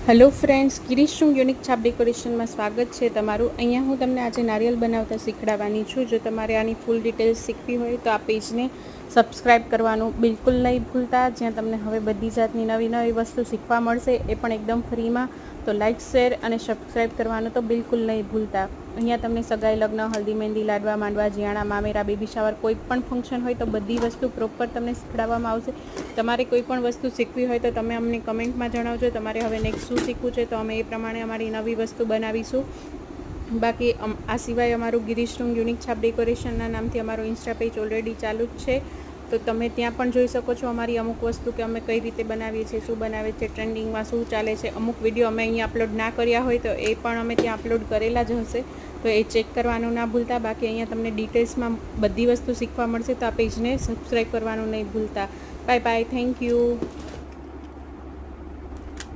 Hello friends, ગિરીશનું unique છાપ ડેકોરેશનમાં સ્વાગત છે તમારું। અહીંયા હું તમને આજે નારિયેલ બનાવતા શીખડાવવાની છું। જો તમારે આની ફૂલ ડિટેલ્સ શીખવી હોય તો આ પેજને સબસ્ક્રાઈબ કરવાનું બિલકુલ નહીં ભૂલતા, જ્યાં તમને હવે બધી જાતની નવી વસ્તુ શીખવા મળશે, એ પણ એકદમ ફ્રીમાં। તો લાઇક, શેર અને સબસ્ક્રાઈબ કરવાનું તો બિલકુલ નહીં ભૂલતા। અહીંયા તમને સગાઈ, લગ્ન, હલ્દી, મહેંદી, લાડવા, માંડવા, જીયાણા, મામેરા, બેબી શાવર કોઈ પણ ફંક્શન હોય તો બધી વસ્તુ પ્રોપર તમને શીખડાવવામાં આવશે। તમારે કોઈ પણ વસ્તુ શીખવી હોય તો તમે અમને કમેન્ટમાં જણાવજો। તમારે હવે નેક્સ્ટ શું શીખવું છે તો અમે એ પ્રમાણે અમારી નવી વસ્તુ બનાવીશું। બાકી આ સિવાય અમારું ગિરીશનું યુનિક છાપ ડેકોરેશનના નામથી અમારું ઇન્સ્ટા પેજ ઓલરેડી ચાલુ જ છે, તો તમે ત્યાં પણ જોઈ શકો છો અમારી અમુક વસ્તુ કે અમે કઈ રીતે બનાવીએ છીએ, શું બનાવીએ છીએ, ટ્રેન્ડિંગમાં શું ચાલે છે। અમુક વિડીયો અમે અહીંયા અપલોડ ના કર્યા હોય તો એ પણ અમે ત્યાં અપલોડ કરેલા જ હશે, તો એ ચેક કરવાનું ના ભૂલતા। બાકી અહીંયા તમને ડિટેલ્સમાં બધી વસ્તુ શીખવા મળશે, તો આ પેજને સબસ્ક્રાઈબ કરવાનું નહીં ભૂલતા। Bye bye, thank you.